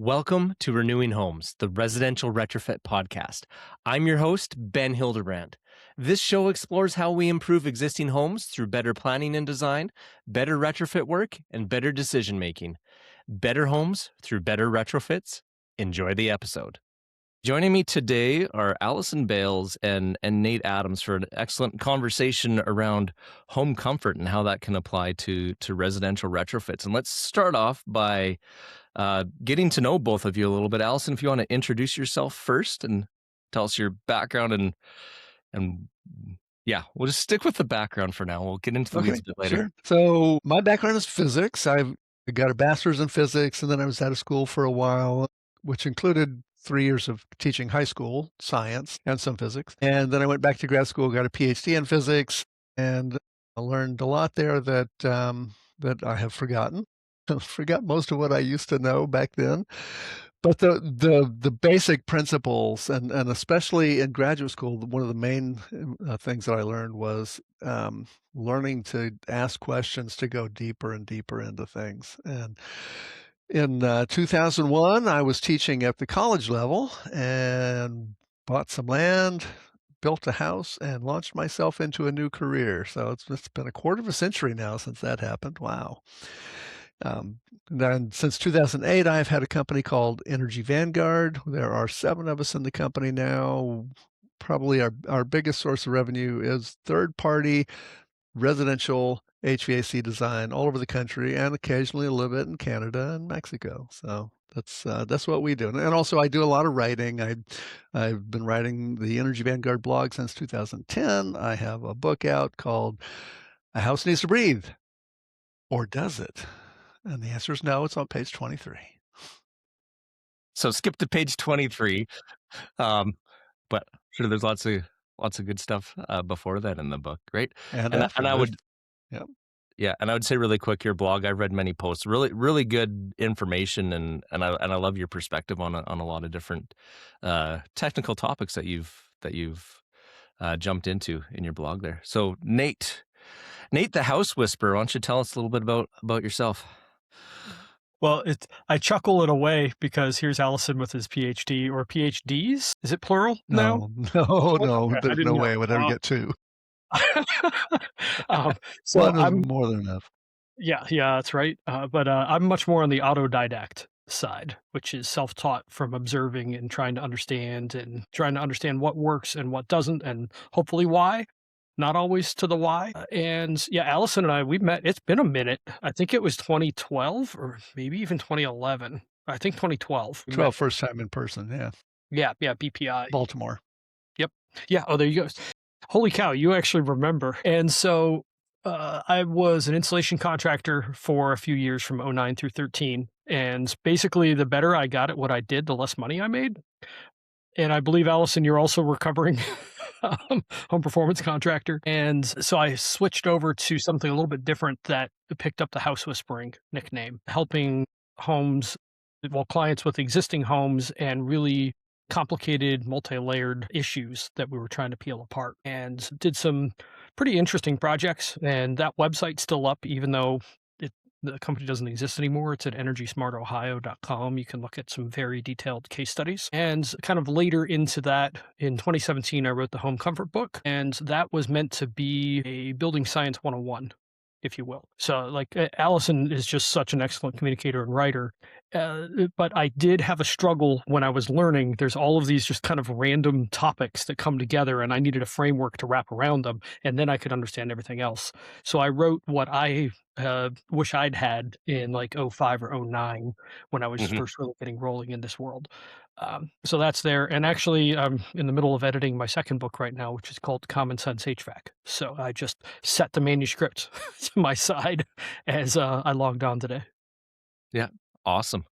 Welcome to Renewing Homes, the residential retrofit podcast. I'm your host, Ben Hildebrand. This show explores how we improve existing homes through better planning and design, better retrofit work, and better decision making. Better homes through better retrofits. Enjoy the episode. Joining me today are Allison Bales and Nate Adams for an excellent conversation around home comfort and how that can apply to residential retrofits. And let's start off by getting to know both of you a little bit. Allison, if you want to introduce yourself first and tell us your background and yeah, we'll just stick with the background for now. We'll get into the weeds a bit later. Sure. So my background is physics. I've got a bachelor's in physics, and then I was out of school for a while, which included 3 years of teaching high school science and some physics. And then I went back to grad school, got a PhD in physics, and I learned a lot there that that I have forgotten. Forgot most of what I used to know back then. But the basic principles, and especially in graduate school, one of the main things that I learned was learning to ask questions to go deeper and deeper into things. And in 2001, I was teaching at the college level and bought some land, built a house, and launched myself into a new career. So it's been a quarter of a century now since that happened. Wow. Then since 2008, I've had a company called Energy Vanguard. There are 7 of us in the company now. Probably our biggest source of revenue is third-party residential HVAC design all over the country, and occasionally a little bit in Canada and Mexico. So that's what we do. And also I do a lot of writing. I've been writing the Energy Vanguard blog since 2010. I have a book out called A House Needs to Breathe, or Does It? And the answer is no. It's on page 23. So skip to page 23. But I'm sure there's lots of good stuff before that in the book, right? And And after I would Yep. Yeah, and I would say really quick, your blog, I've read many posts, really good information, and I love your perspective on a lot of different technical topics that you've jumped into in your blog there. So Nate the House Whisperer, why don't you tell us a little bit about yourself? Well, I chuckle in a way because here's Allison with his PhD or PhDs. Is it plural now? No. Okay, I There's didn't no know. way I would ever get 2. So 1 is I'm more than enough. yeah, that's right. But I'm much more on the autodidact side, which is self-taught from observing and trying to understand what works and what doesn't, and hopefully why. Not always to the why. And yeah, Allison and I, we met. It's been a minute. I think it was 2012 or maybe even 2011. I think 2012. We met. First time in person, yeah. Yeah, BPI. Baltimore. Yep. Yeah. Oh, there you go. Holy cow, you actually remember. And so I was an installation contractor for a few years from '09 through 13. And basically, the better I got at what I did, the less money I made. And I believe, Allison, you're also recovering home performance contractor. And so I switched over to something a little bit different that picked up the house whispering nickname, helping clients with existing homes and really complicated multi-layered issues that we were trying to peel apart, and did some pretty interesting projects. And that website's still up, even though the company doesn't exist anymore. It's at energysmartohio.com. You can look at some very detailed case studies. And kind of later into that, in 2017, I wrote the Home Comfort book, and that was meant to be a building science 101, if you will. So like Allison is just such an excellent communicator and writer. But I did have a struggle when I was learning. There's all of these just kind of random topics that come together, and I needed a framework to wrap around them, and then I could understand everything else. So I wrote what I wish I'd had in like '05 or '09 when I was first really getting rolling in this world. So that's there. And actually, I'm in the middle of editing my second book right now, which is called Common Sense HVAC. So I just set the manuscript to my side as I logged on today. Yeah, awesome.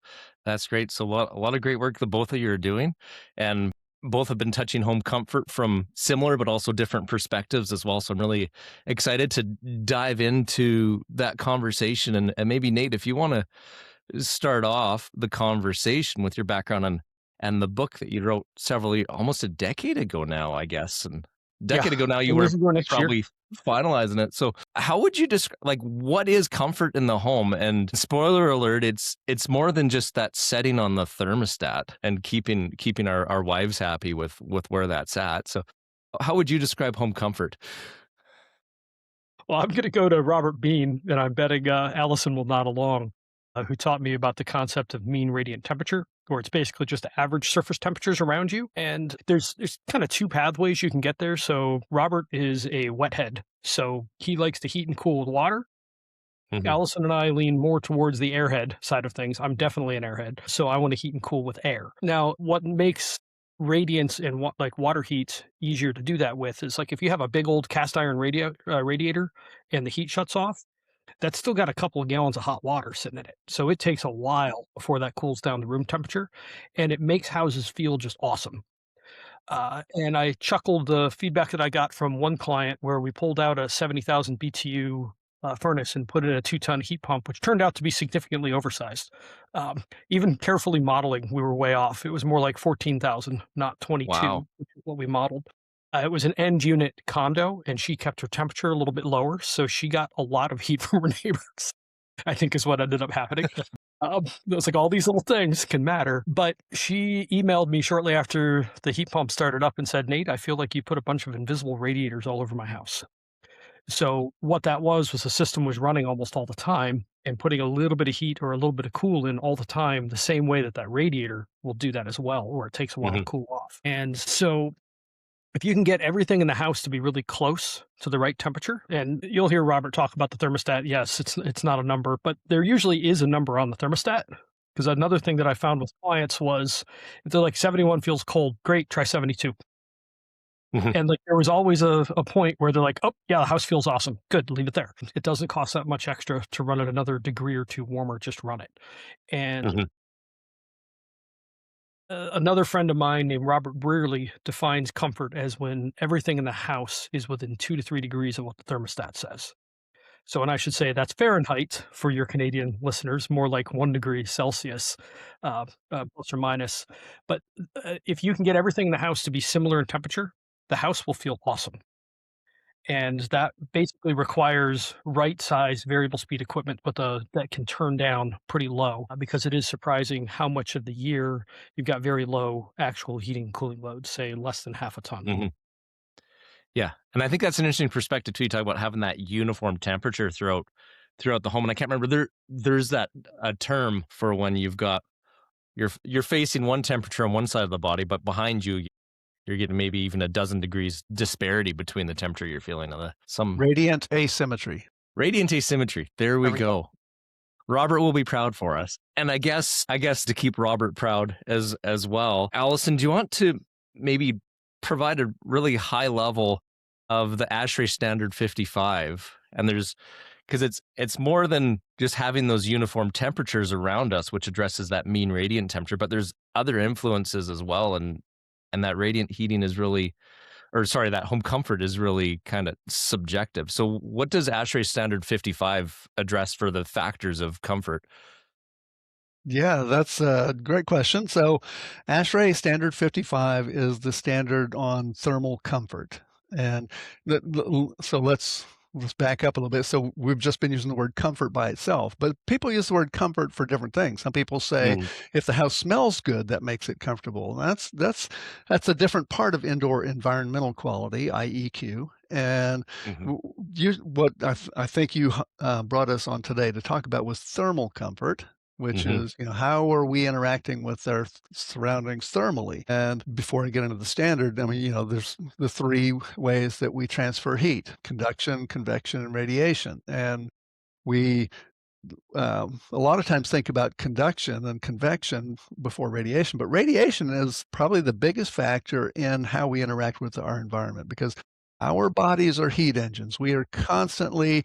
That's great. So a lot of great work that both of you are doing, and both have been touching home comfort from similar but also different perspectives as well. So I'm really excited to dive into that conversation. And maybe Nate, if you want to start off the conversation with your background and the book that you wrote almost a decade ago now, I guess. And Yeah. decade ago now, you And were this is going next year. probably finalizing it. So how would you describe, like, what is comfort in the home? And spoiler alert, it's more than just that setting on the thermostat and keeping our wives happy with where that's at. So how would you describe home comfort? Well, I'm going to go to Robert Bean, and I'm betting Allison will nod along, who taught me about the concept of mean radiant temperature, where it's basically just the average surface temperatures around you. And there's kind of two pathways you can get there. So Robert is a wet head, so he likes to heat and cool with water. Mhm. Allison and I lean more towards the airhead side of things. I'm definitely an airhead, so I want to heat and cool with air. Now, what makes radiance and like water heat easier to do that with is like if you have a big old cast iron radiator and the heat shuts off, that's still got a couple of gallons of hot water sitting in it. So it takes a while before that cools down to room temperature, and it makes houses feel just awesome. And I chuckled the feedback that I got from one client where we pulled out a 70,000 BTU furnace and put in a 2-ton heat pump, which turned out to be significantly oversized. Even carefully modeling, we were way off. It was more like 14,000, not 22, Wow. which is what we modeled. It was an end unit condo, and she kept her temperature a little bit lower, so she got a lot of heat from her neighbors, I think is what ended up happening. It was like all these little things can matter. But she emailed me shortly after the heat pump started up and said, Nate, I feel like you put a bunch of invisible radiators all over my house. So what that was the system was running almost all the time and putting a little bit of heat or a little bit of cool in all the time, the same way that that radiator will do that as well, or it takes a while to Mhm. cool off. And so if you can get everything in the house to be really close to the right temperature, and you'll hear Robert talk about the thermostat. Yes, it's not a number, but there usually is a number on the thermostat. Because another thing that I found with clients was if they're like 71 feels cold, great, try 72. Mhm. And like there was always a point where they're like, oh yeah, the house feels awesome. Good, leave it there. It doesn't cost that much extra to run it another degree or two warmer, just run it. And Mhm. another friend of mine named Robert Brearley defines comfort as when everything in the house is within 2 to 3 degrees of what the thermostat says. So, and I should say that's Fahrenheit for your Canadian listeners, more like 1 degree Celsius, plus or minus. But if you can get everything in the house to be similar in temperature, the house will feel awesome. And that basically requires right size variable speed equipment, but that can turn down pretty low because it is surprising how much of the year you've got very low actual heating and cooling loads, say less than half a ton. Mhm. Yeah, and I think that's an interesting perspective too. You talk about having that uniform temperature throughout the home, and I can't remember there's that a term for when you've got you're facing one temperature on one side of the body, but behind you you're getting maybe even a dozen degrees disparity between the temperature you're feeling and some Radiant asymmetry. radiant asymmetry. There we There we go. go. Robert will be proud for us. And I guess to keep Robert proud as well. Allison, do you want to maybe provide a really high level of the ASHRAE standard 55? And because it's more than just having those uniform temperatures around us, which addresses that mean radiant temperature, but there's other influences as well. And that radiant heating is really, or sorry, that home comfort is really kind of subjective. So what does ASHRAE standard 55 address for the factors of comfort? Yeah, that's a great question. So, ASHRAE Standard 55 is the standard on thermal comfort, and so let's back up a little bit. So, we've just been using the word comfort by itself, but people use the word comfort for different things. Some people say Mm, if the house smells good, that makes it comfortable. That's a different part of indoor environmental quality, IEQ. And mhm, what I think you brought us on today to talk about was thermal comfort, which mhm, is, how are we interacting with our surroundings thermally? And before I get into the standard, I mean, there's the three ways that we transfer heat: conduction, convection, and radiation. And we a lot of times think about conduction and convection before radiation, but radiation is probably the biggest factor in how we interact with our environment because our bodies are heat engines. We are constantly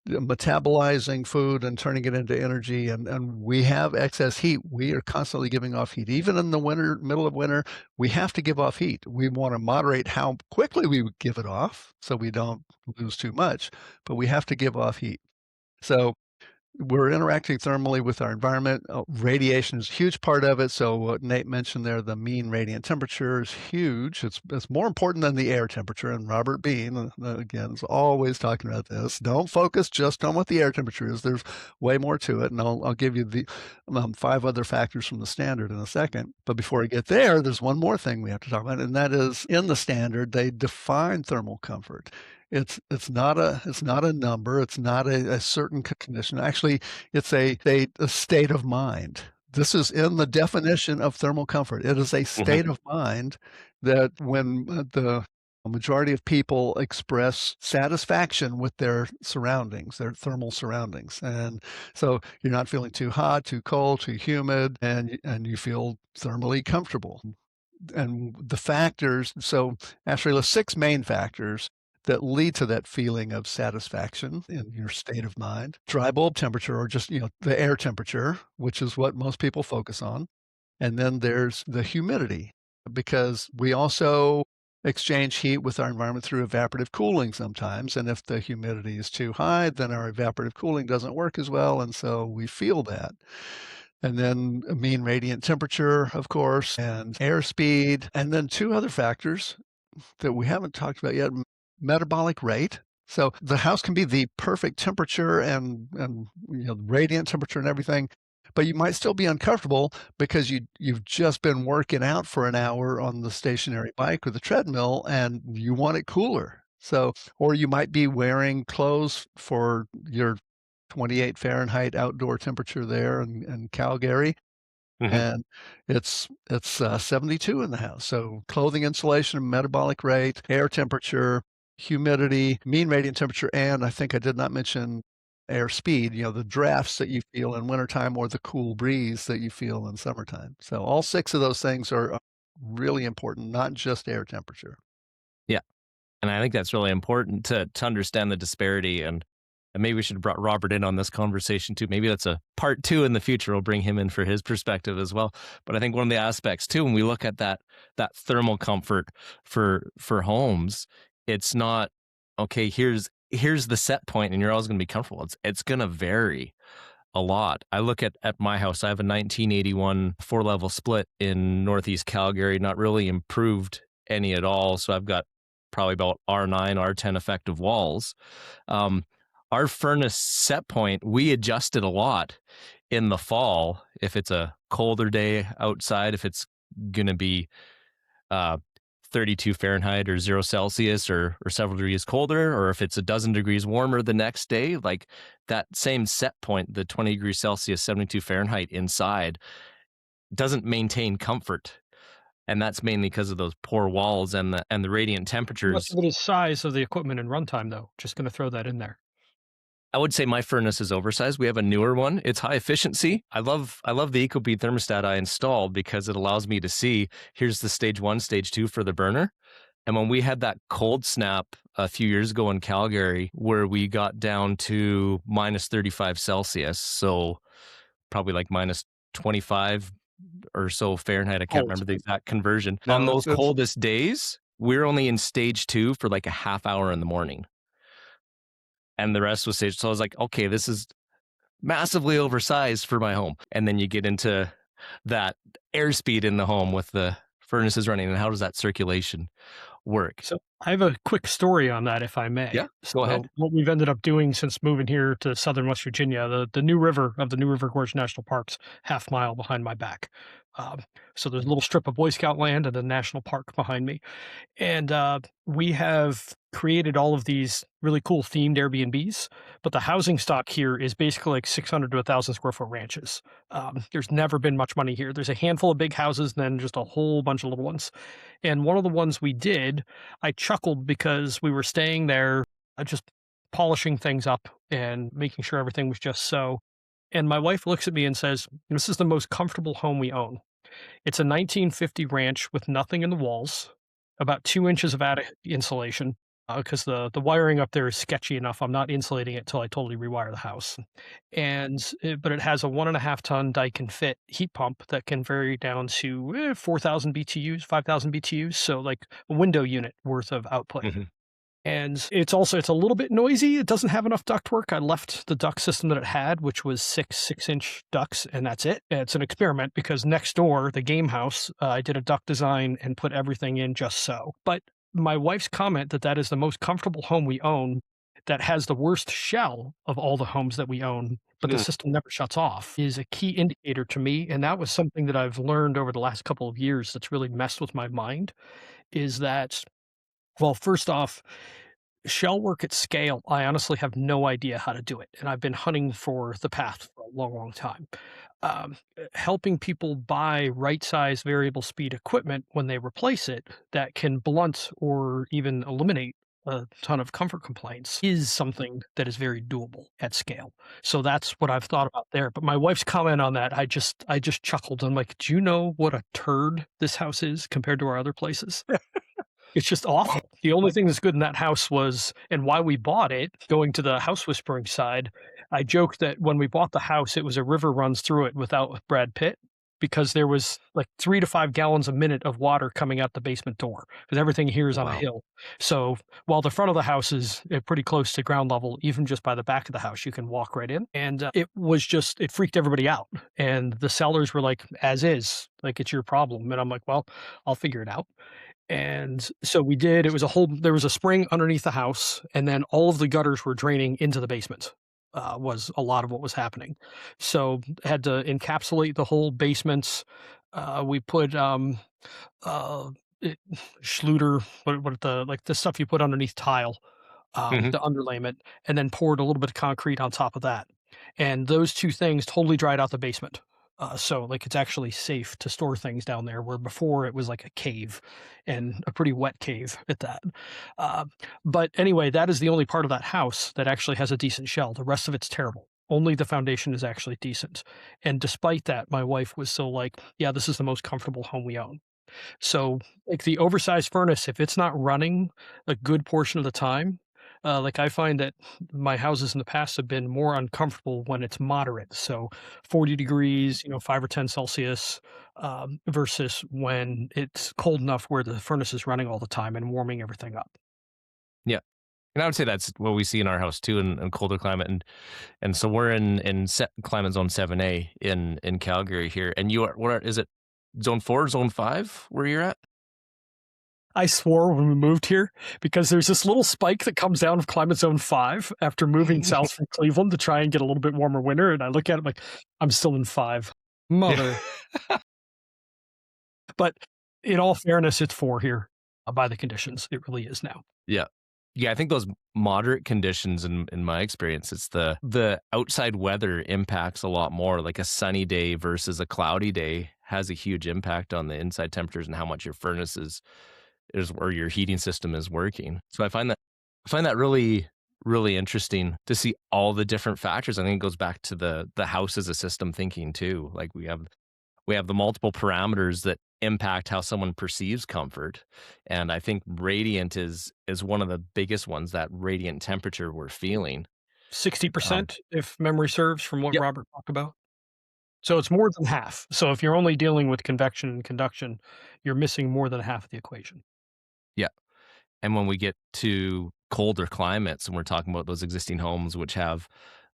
metabolizing food and turning it into energy, and we have excess heat. We are constantly giving off heat. Even in the winter, middle of winter, we have to give off heat. We want to moderate how quickly we give it off so we don't lose too much, but we have to give off heat. So we're interacting thermally with our environment. Radiation is a huge part of it. So what Nate mentioned there, the mean radiant temperature is huge. It's more important than the air temperature. And Robert Bean, again, is always talking about this. Don't focus just on what the air temperature is. There's way more to it. And I'll give you the 5 other factors from the standard in a second. But before I get there, there's one more thing we have to talk about, and that is in the standard, they define thermal comfort. It's not a number. It's not a certain condition. Actually, it's a state of mind. This is in the definition of thermal comfort. It is a state of mind that when the majority of people express satisfaction with their surroundings, their thermal surroundings. And so you're not feeling too hot, too cold, too humid, and you feel thermally comfortable. And the factors, so actually the 6 main factors that lead to that feeling of satisfaction in your state of mind. Dry bulb temperature, or just, the air temperature, which is what most people focus on. And then there's the humidity, because we also exchange heat with our environment through evaporative cooling sometimes. And if the humidity is too high, then our evaporative cooling doesn't work as well. And so we feel that. And then a mean radiant temperature, of course, and airspeed. And then 2 other factors that we haven't talked about yet: metabolic rate. So the house can be the perfect temperature and radiant temperature and everything, but you might still be uncomfortable because you've just been working out for an hour on the stationary bike or the treadmill and you want it cooler. So, or you might be wearing clothes for your 28 Fahrenheit outdoor temperature there in Calgary, and it's 72 in the house. So clothing insulation, metabolic rate, air temperature, humidity, mean radiant temperature, and I think I did not mention air speed, the drafts that you feel in wintertime or the cool breeze that you feel in summertime. So all 6 of those things are really important, not just air temperature. Yeah. And I think that's really important to understand the disparity. And maybe we should have brought Robert in on this conversation too. Maybe that's a part 2 in the future. We'll bring him in for his perspective as well. But I think one of the aspects too, when we look at that thermal comfort for homes, it's not, okay, here's the set point and you're always going to be comfortable. It's going to vary a lot. I look at my house. I have a 1981 4-level split in Northeast Calgary, not really improved any at all. So I've got probably about R9, R10 effective walls. Our furnace set point, we adjusted a lot in the fall. If it's a colder day outside, if it's going to be 32 Fahrenheit or 0 Celsius or several degrees colder, or if it's a dozen degrees warmer the next day, like that same set point, the 20 degrees Celsius, 72 Fahrenheit inside, doesn't maintain comfort. And that's mainly because of those poor walls and the radiant temperatures. Most of it is size of the equipment and runtime, though. Just going to throw that in there. I would say my furnace is oversized. We have a newer one. It's high efficiency. I love the EcoBead thermostat I installed because it allows me to see, here's the stage 1, stage 2 for the burner. And when we had that cold snap a few years ago in Calgary, where we got down to minus 35 Celsius, so probably like minus 25 or so Fahrenheit. I can't remember the exact conversion. No, on those it's- coldest days, we're only in stage 2 for like a half hour in the morning. And the rest was stage. So I was like, okay, this is massively oversized for my home. And then you get into that airspeed in the home with the furnaces running, and how does that circulation work? So I have a quick story on that, if I may. Yeah, go ahead. What we've ended up doing since moving here to southern West Virginia, the New River of the New River Gorge National Park's half mile behind my back. So there's a little strip of Boy Scout land and a national park behind me. And we have created all of these really cool themed Airbnbs, but the housing stock here is basically like 600 to 1,000 square foot ranches. There's never been much money here. There's a handful of big houses and then just a whole bunch of little ones. And one of the ones we did, I chuckled because we were staying there, just polishing things up and making sure everything was just so. And my wife looks at me and says, "This is the most comfortable home we own. It's a 1950 ranch with nothing in the walls, about 2 inches of attic insulation, because the wiring up there is sketchy enough. I'm not insulating it till I totally rewire the house. But it has a 1.5 ton Daikin Fit heat pump that can vary down to 4,000 BTUs, 5,000 BTUs. So like a window unit worth of output. And it's a little bit noisy. It doesn't have enough ductwork. I left the duct system that it had, which was six-inch ducts, and that's it. It's an experiment because next door, the game house, I did a duct design and put everything in just so. But my wife's comment that that is the most comfortable home we own, that has the worst shell of all the homes that we own, but the Mm. system never shuts off, is a key indicator to me. And that was something that I've learned over the last couple of years that's really messed with my mind. Is that, well, first off, shell work at scale, I honestly have no idea how to do it, and I've been hunting for the path for a long, long time. Helping people buy right-size variable speed equipment when they replace it that can blunt or even eliminate a ton of comfort complaints is something that is very doable at scale. So that's what I've thought about there. But my wife's comment on that, I just chuckled. I'm like, "Do you know what a turd this house is compared to our other places?" It's just awful. The only thing that's good in that house was, and why we bought it, going to the house whispering side, I joked that when we bought the house, it was a river runs through it without Brad Pitt, because there was like 3 to 5 gallons a minute of water coming out the basement door, because everything here is on a Wow. hill. So while the front of the house is pretty close to ground level, even just by the back of the house, you can walk right in. And it freaked everybody out. And the sellers were like, as is, like, it's your problem. And I'm like, well, I'll figure it out. And so we did. There was a spring underneath the house, and then all of the gutters were draining into the basement, was a lot of what was happening. So had to encapsulate the whole basement. We put uh, it, Schluter, what the like the stuff you put underneath tile, Mhm. the underlayment, and then poured a little bit of concrete on top of that. And those two things totally dried out the basement. So like it's actually safe to store things down there, where before it was like a cave, and a pretty wet cave at that. Uh, but anyway, that is the only part of that house that actually has a decent shell. The rest of it's terrible. Only the foundation is actually decent. And despite that, my wife was still like, "Yeah, this is the most comfortable home we own." So, like the oversized furnace, if it's not running a good portion of the time, like I find that my houses in the past have been more uncomfortable when it's moderate. So 40 degrees, 5 or 10 Celsius, versus when it's cold enough where the furnace is running all the time and warming everything up. Yeah. And I would say that's what we see in our house too in colder climate. And so we're in climate zone 7A in Calgary here. And is it zone 4, zone 5 where you're at? I swore when we moved here, because there's this little spike that comes down of climate zone 5 after moving south from Cleveland to try and get a little bit warmer winter. And I look at it like, I'm still in 5. Yeah. Mother. But in all fairness, it's 4 here, by the conditions. It really is now. Yeah. Yeah, I think those moderate conditions in my experience, it's the outside weather impacts a lot more. Like a sunny day versus a cloudy day has a huge impact on the inside temperatures and how much your furnace is or your heating system is working. So I find that really, really interesting to see all the different factors. I think it goes back to the house as a system thinking too. Like we have the multiple parameters that impact how someone perceives comfort. And I think radiant is one of the biggest ones, that radiant temperature we're feeling. Um, 60%, if memory serves, from what yep. Robert talked about. So it's more than half. So if you're only dealing with convection and conduction, you're missing more than half of the equation. Yeah. And when we get to colder climates and we're talking about those existing homes, which have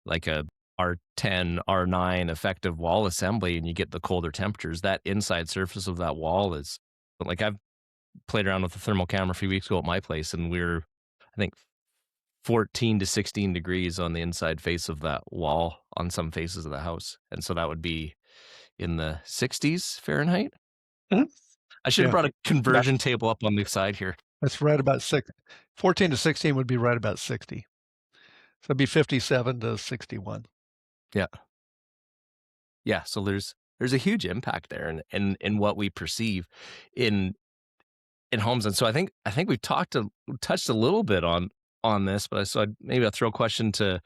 like a R10, R9 effective wall assembly, and you get the colder temperatures, that inside surface of that wall is like I've played around with the thermal camera a few weeks ago at my place, and I think, 14 to 16 degrees on the inside face of that wall on some faces of the house. And so that would be in the 60s Fahrenheit. Mhm. I should have Yeah, brought a that conversion table up on the side here. that's right about 14 to 16 would be right about 60. So it'd be 57 to 61. Yeah. Yeah. So there's a huge impact there in what we perceive in in homes. And so I think we've touched a little bit on this, but maybe I'll throw a question to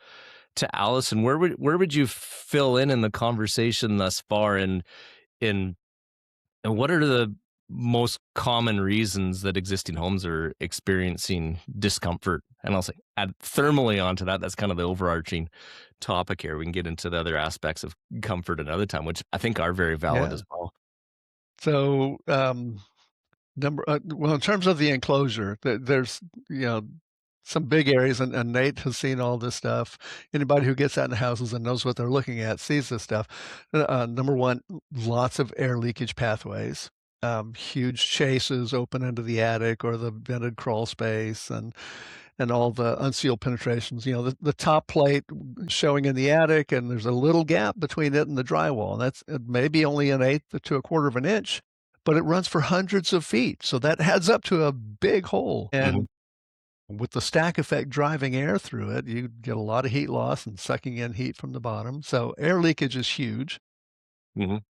Allison. Where would you fill in the conversation thus far in and what are the most common reasons that existing homes are experiencing discomfort? And I'll say add thermally onto that. That's kind of the overarching topic here. We can get into the other aspects of comfort another time, which I think are very valid Yeah. as well. So, well, in terms of the enclosure, there's, you know, some big areas, and Nate has seen all this stuff. Anybody who gets out in the houses and knows what they're looking at sees this stuff. Number one, lots of air leakage pathways, huge chases open into the attic or the vented crawl space, and all the unsealed penetrations. You know, the top plate showing in the attic, and there's a little gap between it and the drywall. That's maybe only an eighth to a quarter of an inch, but it runs for hundreds of feet. So that adds up to a big hole. Mhm. And with the stack effect driving air through it, you get a lot of heat loss and sucking in heat from the bottom. So air leakage is huge. Mhm.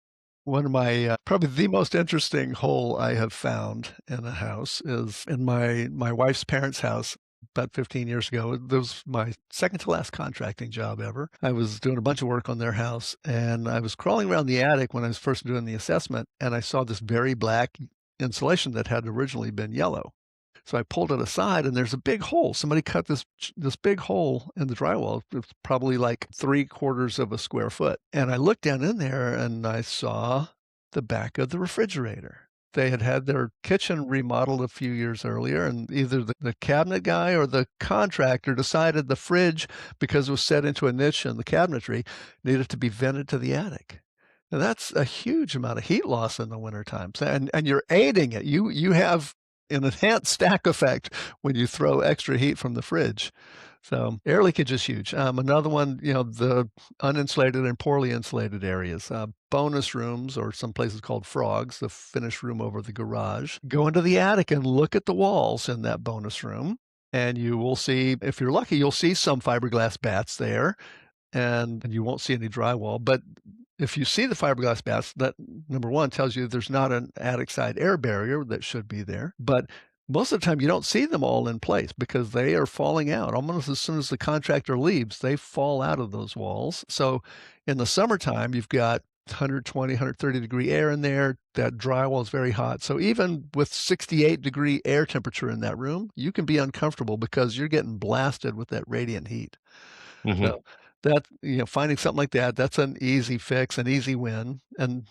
One of my probably the most interesting hole I have found in a house is in my wife's parents' house about 15 years ago. It was my second to last contracting job ever. I was doing a bunch of work on their house, and I was crawling around the attic when I was first doing the assessment, and I saw this very black insulation that had originally been yellow. So I pulled it aside, and there's a big hole. Somebody cut this big hole in the drywall. It's probably like 3/4 of a square foot. And I looked down in there, and I saw the back of the refrigerator. They had had their kitchen remodeled a few years earlier, and either the cabinet guy or the contractor decided the fridge, because it was set into a niche in the cabinetry, needed to be vented to the attic. And that's a huge amount of heat loss in the wintertime. And you're aiding it. You have an enhanced stack effect when you throw extra heat from the fridge. So air leakage is huge. Another one, you know, the uninsulated and poorly insulated areas, bonus rooms, or some places called frogs, the finished room over the garage. Go into the attic and look at the walls in that bonus room, and you will see, if you're lucky, you'll see some fiberglass bats there, and you won't see any drywall. But if you see the fiberglass bats, that number one tells you there's not an attic side air barrier that should be there. But most of the time you don't see them all in place because they are falling out. Almost as soon as the contractor leaves, they fall out of those walls. So in the summertime, you've got 120, 130-degree air in there. That drywall is very hot. So even with 68-degree air temperature in that room, you can be uncomfortable because you're getting blasted with that radiant heat. Mhm. So that, you know, finding something like that, that's an easy fix, an easy win, and,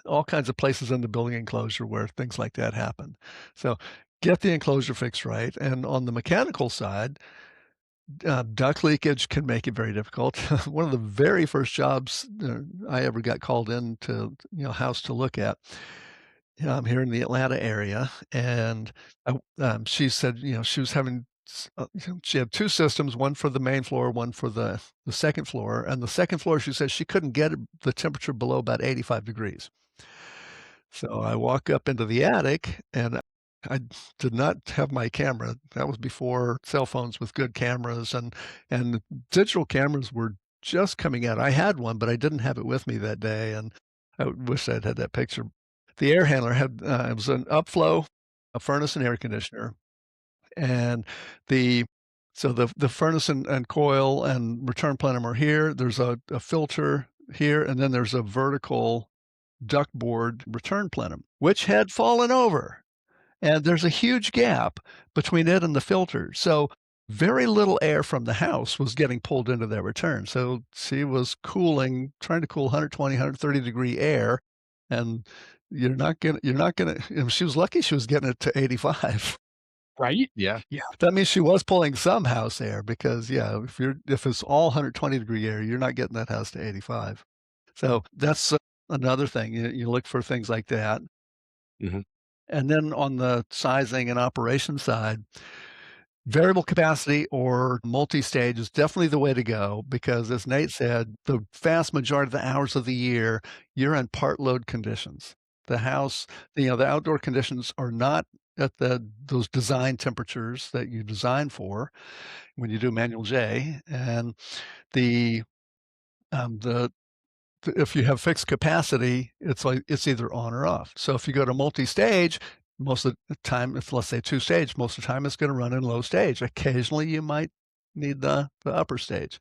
all kinds of places in the building enclosure where things like that happen. So get the enclosure fixed right, and on the mechanical side, duct leakage can make it very difficult. One of the very first jobs, I ever got called in to, you know, house to look at, here in the Atlanta area, and she said, you know, she was having she had 2 systems, one for the main floor, one for the second floor, and the second floor, she said she couldn't get the temperature below about 85 degrees. So I walk up into the attic, and I did not have my camera. That was before cell phones with good cameras, and digital cameras were just coming out. I had one, but I didn't have it with me that day, and I wish I'd had that picture. The air handler had, it was an upflow, a furnace and air conditioner, and the so the furnace and coil and return plenum are here. There's a filter here, and then there's a vertical ductboard return plenum, which had fallen over. And there's a huge gap between it and the filter. So very little air from the house was getting pulled into that return. So she was cooling, trying to cool 120, 130-degree air, and you're not gonna, you know, she was lucky she was getting it to 85. Right? Yeah. Yeah. That means she was pulling some house air because, yeah, if it's all 120-degree air, you're not getting that house to 85. So that's another thing. You look for things like that. Mhm. And then on the sizing and operation side, variable capacity or multi-stage is definitely the way to go because, as Nate said, the vast majority of the hours of the year, you're in part load conditions. The house, you know, the outdoor conditions are not at those design temperatures that you design for when you do manual J, and the the if you have fixed capacity, it's like it's either on or off. So if you go to multi-stage, most of the time, if let's say 2-stage, most of the time it's going to run in low stage. Occasionally you might need the upper stage.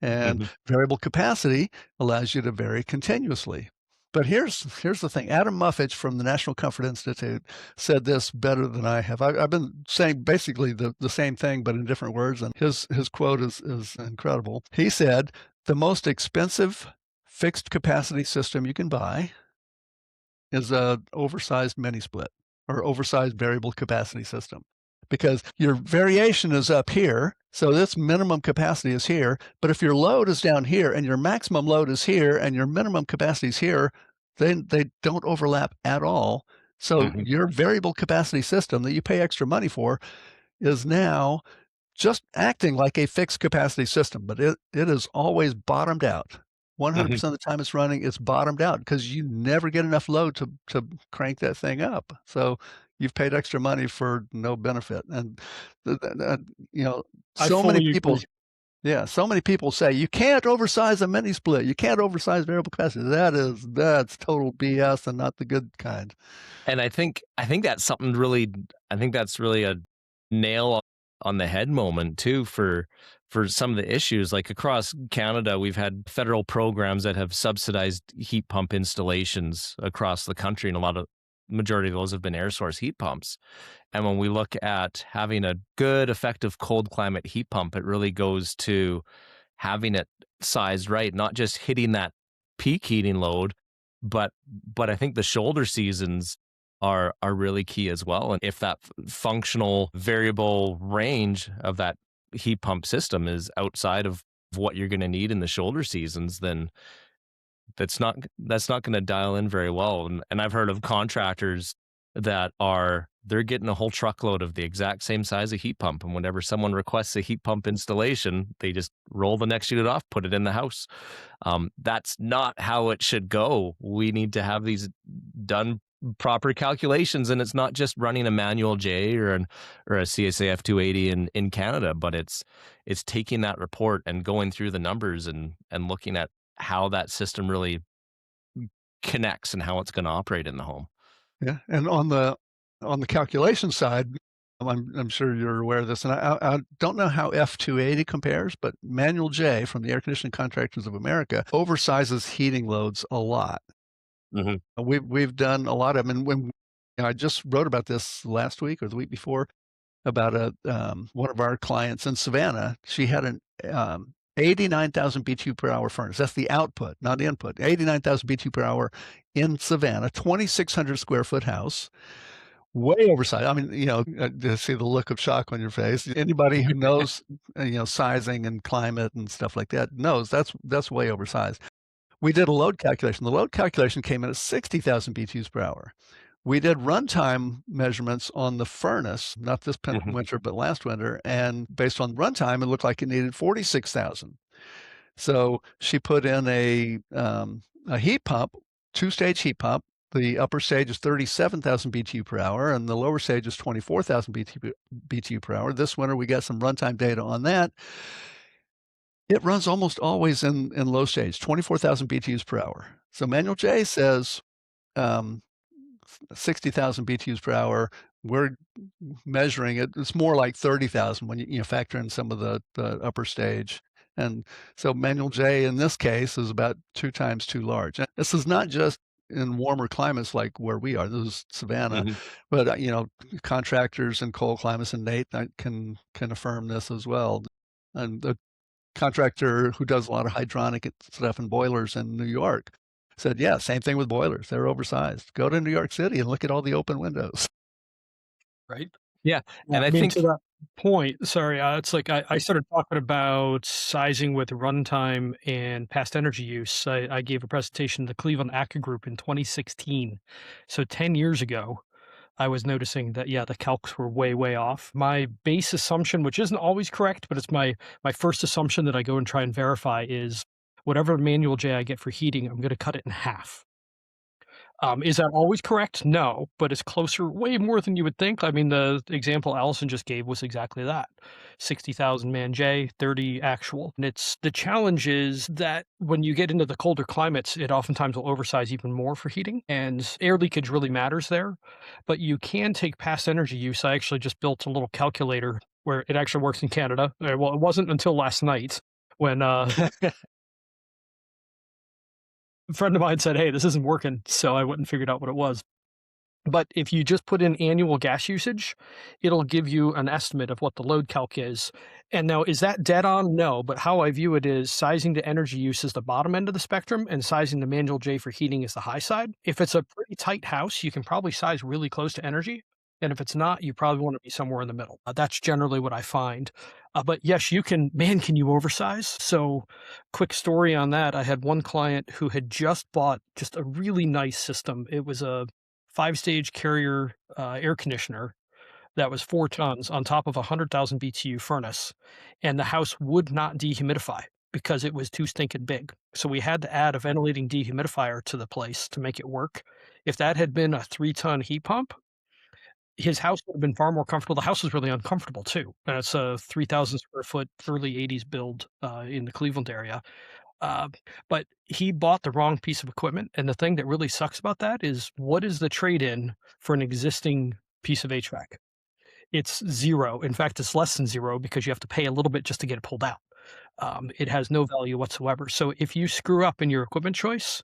And Mhm. variable capacity allows you to vary continuously. But here's the thing. Adam Muffage from the National Comfort Institute said this better than I have. I've been saying basically the same thing, but in different words, and his quote is incredible. He said, "The most expensive fixed capacity system you can buy is a oversized mini split or oversized variable capacity system because your variation is up here. So this minimum capacity is here. But if your load is down here and your maximum load is here and your minimum capacity is here, then they don't overlap at all. So your variable capacity system that you pay extra money for is now just acting like a fixed capacity system, but it is always bottomed out. 100% of the time it's running, it's bottomed out because you never get enough load to crank that thing up. So you've paid extra money for no benefit. And you know, I so many fully people, agree. yeah, so many people say you can't oversize a mini split, you can't oversize variable capacity. That's total BS and not the good kind. And I think that's something really, I think that's really a nail on the head moment too for some of the issues. Like across Canada, we've had federal programs that have subsidized heat pump installations across the country, and majority of those have been air source heat pumps. And when we look at having a good, effective cold climate heat pump, it really goes to having it sized right, not just hitting that peak heating load, but I think the shoulder seasons are really key as well. And if that functional variable range of that heat pump system is outside of what you're going to need in the shoulder seasons, then that's not going to dial in very well. And I've heard of contractors that they're getting a whole truckload of the exact same size of heat pump, and whenever someone requests a heat pump installation, they just roll the next unit off, put it in the house. That's not how it should go. We need to have these done proper calculations, and it's not just running a manual J or a CSAF 280 in Canada, but it's taking that report and going through the numbers and looking at how that system really connects and how it's going to operate in the home. Yeah, and on the calculation side, I'm sure you're aware of this, and I don't know how F280 compares, but Manual J from the Air Conditioning Contractors of America oversizes heating loads a lot. We've done a lot of them, and when I just wrote about this last week or the week before about one of our clients in Savannah. She had an 89,000 BTU per hour furnace. That's the output, not the input. 89,000 BTU per hour in Savannah, 2,600 square foot house, way oversized. I mean, to see the look of shock on your face. Anybody who knows, sizing and climate and stuff like that knows that's way oversized. We did a load calculation. The load calculation came in at 60,000 BTUs per hour. We did runtime measurements on the furnace, not this winter, but last winter. And based on runtime, it looked like it needed 46,000. So she put in a heat pump, two-stage heat pump. The upper stage is 37,000 BTU per hour, and the lower stage is 24,000 BTU per hour. This winter, we got some runtime data on that. It runs almost always in low stage, 24,000 BTUs per hour. So Manual J says 60,000 BTUs per hour. We're measuring it. It's more like 30,000 when you factor in some of the upper stage. And so Manual J in this case is about 2 times too large. And this is not just in warmer climates like where we are. This is Savannah, but contractors in cold climates, and Nate can affirm this as well. And the contractor who does a lot of hydronic stuff and boilers in New York said, yeah, same thing with boilers. They're oversized. Go to New York City and look at all the open windows. Right. Yeah. And I mean, think to that point, sorry, it's like I started talking about sizing with runtime and past energy use. I gave a presentation to the Cleveland ACA group in 2016. So 10 years ago, I was noticing that, yeah, the calcs were way, way off. My base assumption, which isn't always correct, but it's my first assumption that I go and try and verify, is whatever Manual J I get for heating, I'm going to cut it in half. Is that always correct? No, but it's closer, way more than you would think. I mean, the example Allison just gave was exactly that. 60,000 man J, 30 actual. And the challenge is that when you get into the colder climates, it oftentimes will oversize even more for heating, and air leakage really matters there. But you can take past energy use. I actually just built a little calculator where it actually works in Canada. Well, it wasn't until last night when a friend of mine said, hey, this isn't working. So I went and figured out what it was. But if you just put in annual gas usage, it'll give you an estimate of what the load calc is. And now, is that dead on? No. But how I view it is sizing to energy use is the bottom end of the spectrum, and sizing the Manual J for heating is the high side. If it's a pretty tight house, you can probably size really close to energy. And if it's not, you probably want to be somewhere in the middle. That's generally what I find. But yes, you can, man, can you oversize? So, quick story on that. I had one client who had just bought just a really nice system. It was a 5-stage carrier air conditioner that was 4 tons on top of a 100,000 BTU furnace, and the house would not dehumidify because it was too stinking big. So we had to add a ventilating dehumidifier to the place to make it work. If that had been a 3-ton heat pump, his house would have been far more comfortable. The house was really uncomfortable too, and it's a 3,000 square foot early '80s build in the Cleveland area. Uh, but he bought the wrong piece of equipment, and the thing that really sucks about that is what is the trade in for an existing piece of HVAC? It's 0. In fact, it's less than 0 because you have to pay a little bit just to get it pulled out. It has no value whatsoever. So if you screw up in your equipment choice,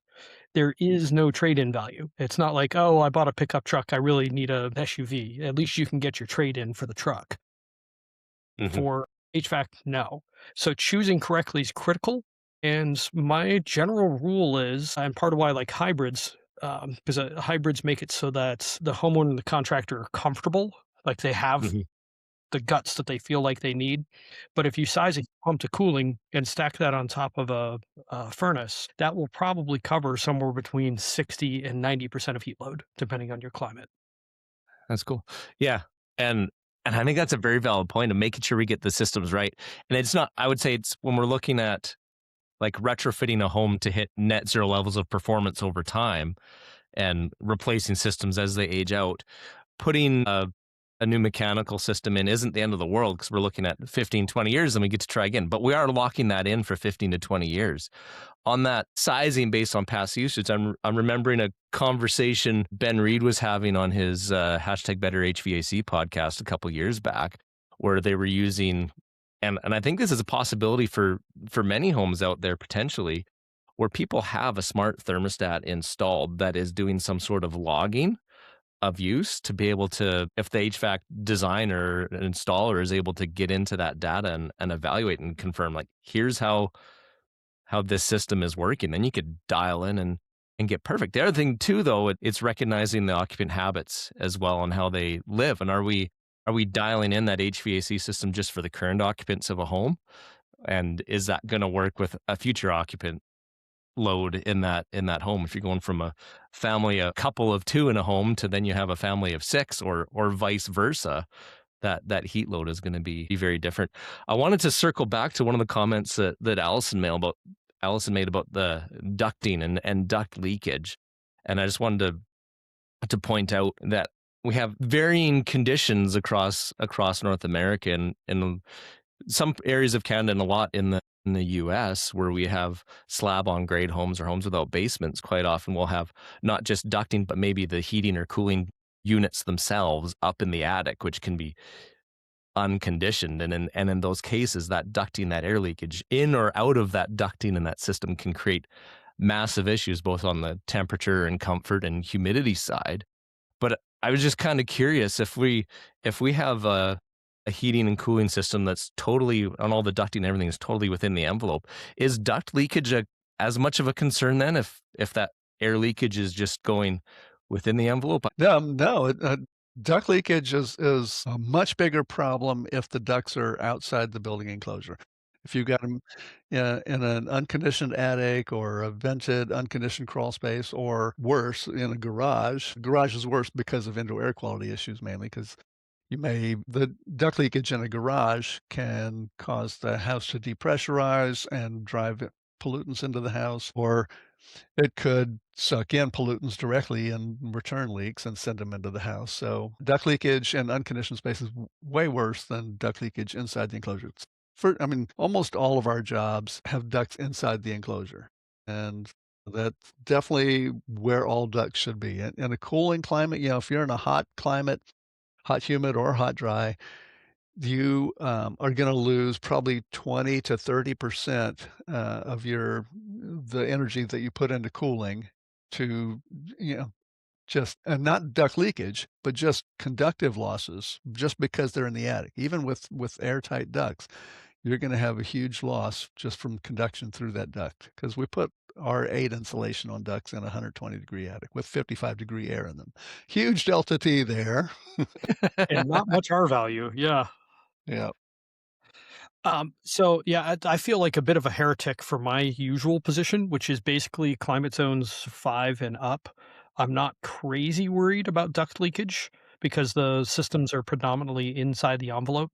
there is no trade-in value. It's not like, "Oh, I bought a pickup truck, I really need a SUV." At least you can get your trade-in for the truck. Mhm. For HVAC, no. So choosing correctly is critical, and my general rule is, and part of why I like hybrids, because hybrids make it so that the homeowner and the contractor are comfortable, like they have Mhm. the guts that they feel like they need. But if you size a heat pump to cooling and stack that on top of a furnace, that will probably cover somewhere between 60 and 90% of heat load, depending on your climate. That's cool. Yeah. And I think that's a very valid point of making sure we get the systems right. And it's not, I would say it's when we're looking at like retrofitting a home to hit net zero levels of performance over time and replacing systems as they age out, putting a new mechanical system in isn't the end of the world because we're looking at 15, 20 years and we get to try again. But we are locking that in for 15 to 20 years. On that sizing based on past usage, I'm remembering a conversation Ben Reed was having on his hashtag Better HVAC podcast a couple years back, where they were using, and I think this is a possibility for many homes out there potentially, where people have a smart thermostat installed that is doing some sort of logging of use to be able to, if the HVAC designer and installer is able to get into that data and evaluate and confirm, like, here's how this system is working, then you could dial in and get perfect. The other thing too, though, it's recognizing the occupant habits as well and how they live. And are we dialing in that HVAC system just for the current occupants of a home? And is that going to work with a future occupant load in that home? If you're going from a family, a couple of 2 in a home, to then you have a family of 6, or vice versa, that heat load is going to be very different. I wanted to circle back to one of the comments that Allison made about the ducting and duct leakage, and I just wanted to point out that we have varying conditions across North America and in some areas of Canada and a lot in the US, where we have slab on grade homes or homes without basements. Quite often we'll have not just ducting, but maybe the heating or cooling units themselves up in the attic, which can be unconditioned. And in those cases, that ducting, that air leakage in or out of that ducting in that system can create massive issues, both on the temperature and comfort and humidity side. But I was just kind of curious, if we have a heating and cooling system that's totally on, all the ducting and everything is totally within the envelope, is duct leakage as much of a concern then, if that air leakage is just going within the envelope? No, duct leakage is a much bigger problem if the ducts are outside the building enclosure. If you've got them in an unconditioned attic or a vented unconditioned crawl space, or worse, in a garage. Garage is worse because of indoor air quality issues, mainly because the duct leakage in a garage can cause the house to depressurize and drive pollutants into the house, or it could suck in pollutants directly and return leaks and send them into the house. So duct leakage in unconditioned space is way worse than duct leakage inside the enclosure. Almost all of our jobs have ducts inside the enclosure, and that's definitely where all ducts should be. In a cooling climate, if you're in a hot climate, hot humid or hot dry, you are going to lose probably 20 to 30% of the energy that you put into cooling to, just not duct leakage, but just conductive losses, just because they're in the attic. Even with airtight ducts, you're going to have a huge loss just from conduction through that duct, because we put R8 insulation on ducts in a 120-degree attic with 55-degree air in them. Huge delta T there. And not much R value. Yeah. Yeah. So yeah, I feel like a bit of a heretic for my usual position, which is basically climate zones 5 and up. I'm not crazy worried about duct leakage because the systems are predominantly inside the envelope,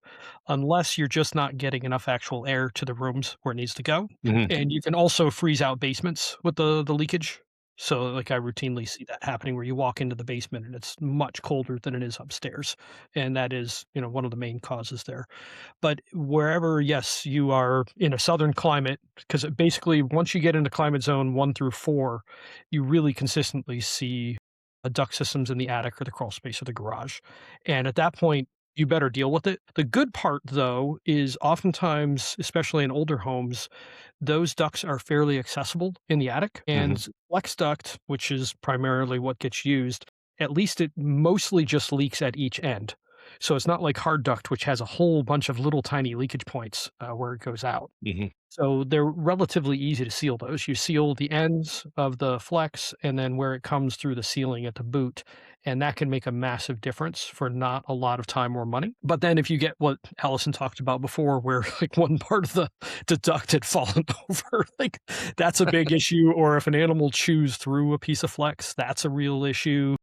unless you're just not getting enough actual air to the rooms where it needs to go. Mhm. And you can also freeze out basements with the leakage. So like I routinely see that happening where you walk into the basement and it's much colder than it is upstairs. And that is, one of the main causes there. But wherever, yes, you are in a southern climate, because basically once you get into climate zone 1 through 4, you really consistently see duct systems in the attic or the crawl space or the garage. And at that point, you better deal with it. The good part, though, is oftentimes, especially in older homes, those ducts are fairly accessible in the attic. Mhm. And flex duct, which is primarily what gets used, at least it mostly just leaks at each end. So it's not like hard duct, which has a whole bunch of little tiny leakage points where it goes out. Mhm. So they're relatively easy to seal those. You seal the ends of the flex and then where it comes through the ceiling at the boot. And that can make a massive difference for not a lot of time or money. But then if you get what Allison talked about before, where like one part of the duct had fallen over, like that's a big issue. Or if an animal chews through a piece of flex, that's a real issue.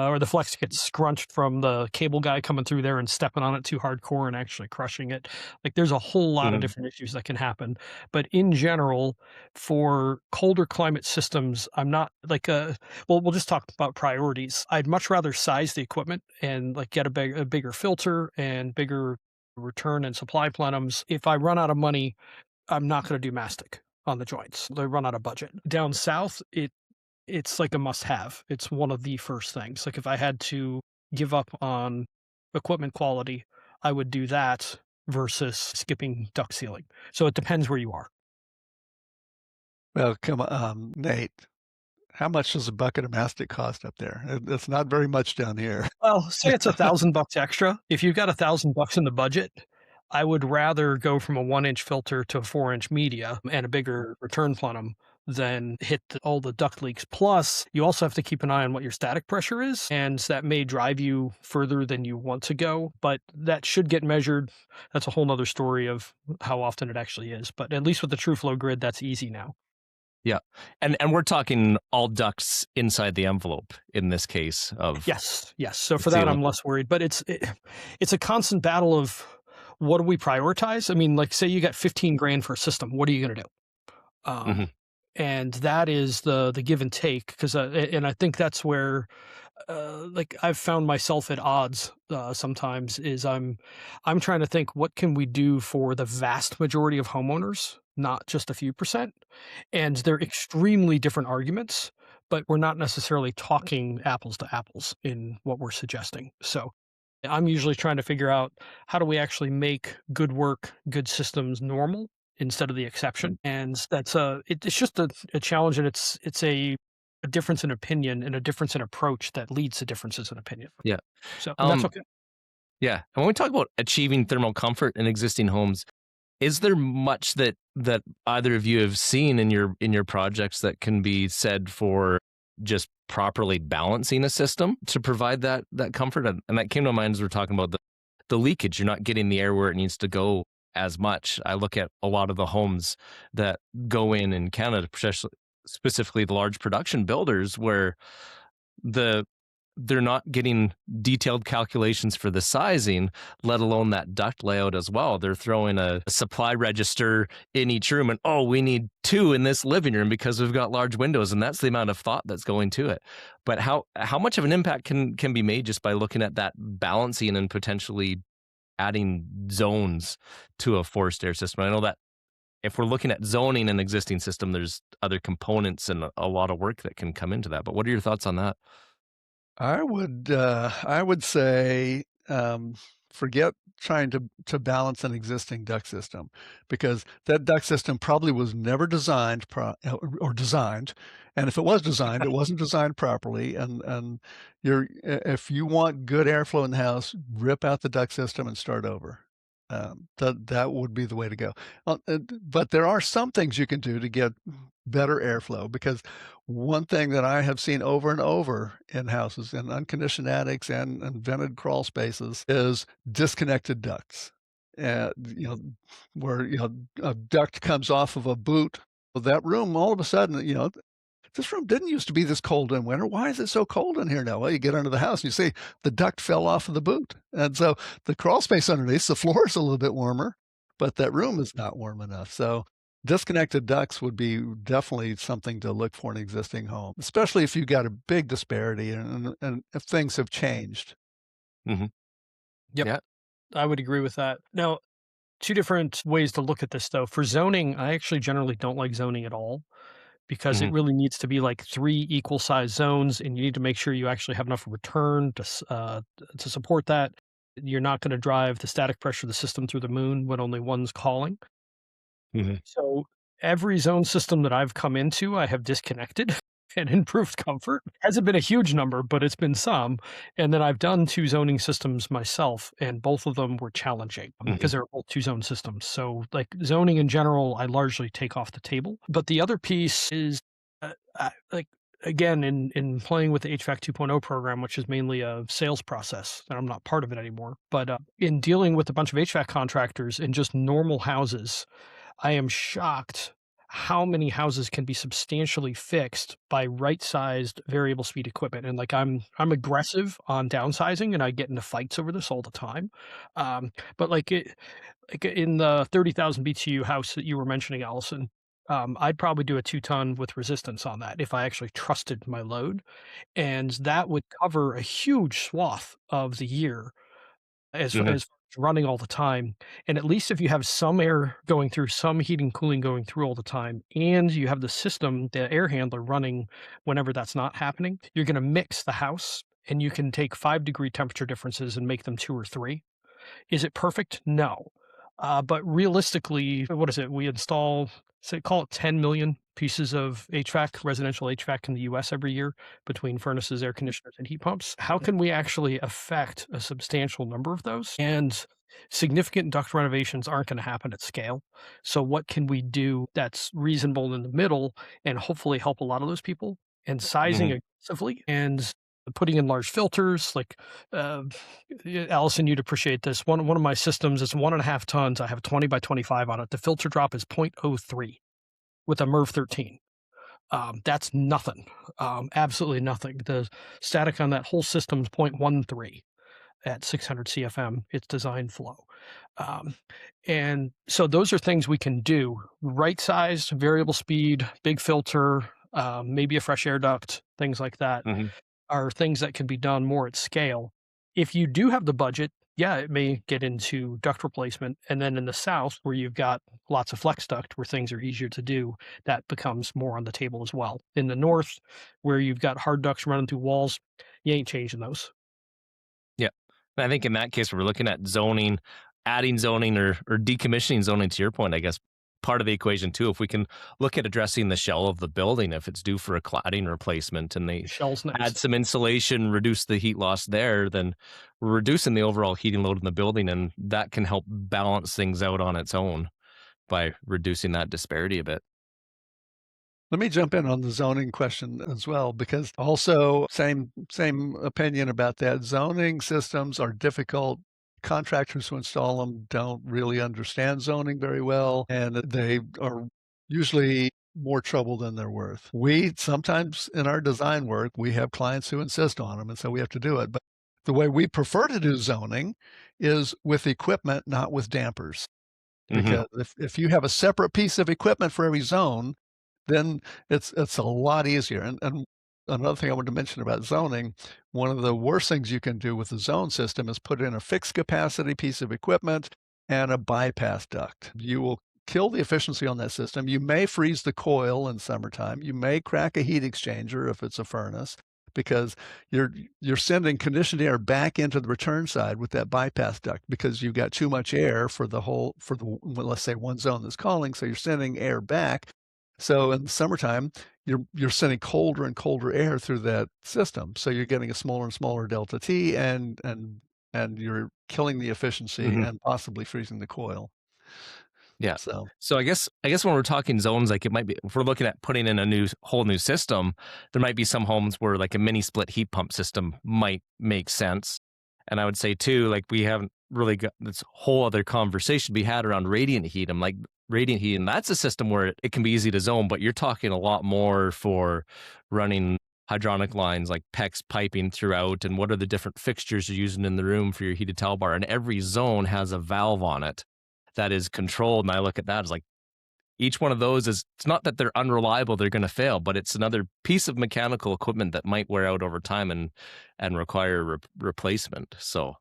Or the flex gets scrunched from the cable guy coming through there and stepping on it too hardcore and actually crushing it. Like there's a whole lot of Mhm. different issues that can happen. But in general, for colder climate systems, I'm not like well, we'll just talk about priorities. I'd much rather size the equipment and like get a bigger filter and bigger return and supply plenums. If I run out of money, I'm not going to do mastic on the joints. They run out of budget. Down south, it's like a must have. It's one of the first things. Like if I had to give up on equipment quality, I would do that versus skipping duct sealing. So it depends where you are. Well, come on, Nate. How much does a bucket of mastic cost up there? It's not very much down here. Well, say it's $1,000 extra. If you've got $1,000 in the budget, I would rather go from a 1-inch filter to a 4-inch media and a bigger return plenum than hit all the duct leaks. Plus, you also have to keep an eye on what your static pressure is, and that may drive you further than you want to go, but that should get measured. That's a whole nother story of how often it actually is. But at least with the TrueFlow grid, that's easy now. Yeah. And we're talking all ducts inside the envelope in this case of Yes. So for that, sealing. I'm less worried. But it's a constant battle of what do we prioritize? I mean, like say you got 15 grand for a system, what are you going to do? Mhm. And that is the give and take because and I think that's where like I've found myself at odds sometimes is I'm trying to think what can we do for the vast majority of homeowners, not just a few percent, and they're extremely different arguments, but we're not necessarily talking apples to apples in what we're suggesting. So I'm usually trying to figure out how do we actually make good work, good systems normal instead of the exception. And that's it's just a challenge, and it's a difference in opinion and a difference in approach that leads to differences in opinion. Yeah. So and that's okay. Yeah. And when we talk about achieving thermal comfort in existing homes, is there much that either of you have seen in your projects that can be said for just properly balancing a system to provide that comfort? And that came to mind as we're talking about the leakage. You're not getting the air where it needs to go as much. I look at a lot of the homes that go in Canada, specifically the large production builders, where they're not getting detailed calculations for the sizing, let alone that duct layout as well. They're throwing a supply register in each room and, oh, we need 2 in this living room because we've got large windows, and that's the amount of thought that's going to it. But how much of an impact can be made just by looking at that balancing and potentially adding zones to a forced air system? I know that if we're looking at zoning an existing system, there's other components and a lot of work that can come into that. But what are your thoughts on that? I would say forget trying to balance an existing duct system because that duct system probably was never designed or designed, and if it was designed, it wasn't designed properly. And if you want good airflow in the house, rip out the duct system and start over. That would be the way to go. But there are some things you can do to get better airflow, because one thing that I have seen over and over in houses, in unconditioned attics and vented crawl spaces, is disconnected ducts. Where, a duct comes off of a boot. Well, that room, all of a sudden, this room didn't used to be this cold in winter. Why is it so cold in here now? Well, you get under the house and you see the duct fell off of the boot. And so the crawl space underneath, the floor is a little bit warmer, but that room is not warm enough. So disconnected ducts would be definitely something to look for in an existing home, especially if you've got a big disparity and if things have changed. Mhm. Yep. Yeah. I would agree with that. Now, two different ways to look at this, though. For zoning, I actually generally don't like zoning at all because it Mhm. really needs to be like 3 equal size zones, and you need to make sure you actually have enough return to support that. You're not gonna drive the static pressure of the system through the moon when only one's calling. Mhm. So, every zone system that I've come into, I have disconnected and improved comfort. Hasn't been a huge number, but it's been some, and then I've done 2 zoning systems myself, and both of them were challenging, Mhm. because they're both 2 zone systems. So, like, zoning in general, I largely take off the table. But the other piece is, like, again, in playing with the HVAC 2.0 program, which is mainly a sales process, and I'm not part of it anymore, but, in dealing with a bunch of HVAC contractors in just normal houses, I am shocked how many houses can be substantially fixed by right-sized variable speed equipment. And like I'm aggressive on downsizing, and I get into fights over this all the time. But like in the 30,000 BTU house that you were mentioning, Allison, I'd probably do a 2-ton with resistance on that if I actually trusted my load, and that would cover a huge swath of the year Mhm. as running all the time, and at least if you have some air going through, some heating, cooling going through all the time, and you have the system, the air handler running whenever that's not happening, you're gonna mix the house, and you can take 5-degree temperature differences and make them 2 or 3. Is it perfect? No. But realistically, what is it? We install, say, call it 10 million pieces of HVAC, residential HVAC in the US every year between furnaces, air conditioners, and heat pumps. How can we actually affect a substantial number of those? And significant duct renovations aren't going to happen at scale. So, what can we do that's reasonable in the middle and hopefully help a lot of those people? And sizing Mhm. aggressively and putting in large filters like uh, Allison, you'd appreciate this. One of my systems is 1.5 tons. I have 20 by 25 on it. The filter drop is 0.03 with a MERV 13. That's nothing. Absolutely nothing. The static on that whole system is 0.13 at 600 CFM. It's design flow. Um, and so those are things we can do. Right sized, variable speed, big filter, maybe a fresh air duct, things like that Mhm. are things that can be done more at scale. If you do have the budget, yeah, it may get into duct replacement. And then in the South, where you've got lots of flex duct, where things are easier to do, that becomes more on the table as well. In the North, where you've got hard ducts running through walls, you ain't changing those. Yeah. And I think in that case, we're looking at zoning, adding zoning or decommissioning zoning to your point, I guess part of the equation too. If we can look at addressing the shell of the building, if it's due for a cladding replacement and they Shell's add nice. some insulation, reduce the heat loss there, then we're reducing the overall heating load in the building. And that can help balance things out on its own by reducing that disparity a bit. Let me jump in on the zoning question as well, because also same opinion about that. Zoning systems are difficult. Contractors who install them don't really understand zoning very well, and they are usually more trouble than they're worth. We sometimes in our design work, we have clients who insist on them, and so we have to do it. But the way we prefer to do zoning is with equipment, not with dampers. Mhm. Because if you have a separate piece of equipment for every zone, then it's a lot easier. And another thing I wanted to mention about zoning, one of the worst things you can do with the zone system is put in a fixed capacity piece of equipment and a bypass duct. You will kill the efficiency on that system. You may freeze the coil in summertime. You may crack a heat exchanger if it's a furnace, because you're you're sending conditioned air back into the return side with that bypass duct, because you've got too much air for the, well, let's say, one zone that's calling, so you're sending air back. So in the summertime, you're sending colder and colder air through that system, so you're getting a smaller and smaller delta T, and and you're killing the efficiency Mhm. and possibly freezing the coil. Yeah. So So I guess when we're talking zones, like it might be if we're looking at putting in a whole new system, there might be some homes where like a mini split heat pump system might make sense. And I would say too, like we haven't really got this whole other conversation we had around radiant heat. I'm like radiant heat, and that's a system where it can be easy to zone, but you're talking a lot more for running hydronic lines like PEX piping throughout, and what are the different fixtures you're using in the room for your heated towel bar. And every zone has a valve on it that is controlled. And I look at that as like each one of those is, it's not that they're unreliable, they're going to fail, but it's another piece of mechanical equipment that might wear out over time and require replacement. So,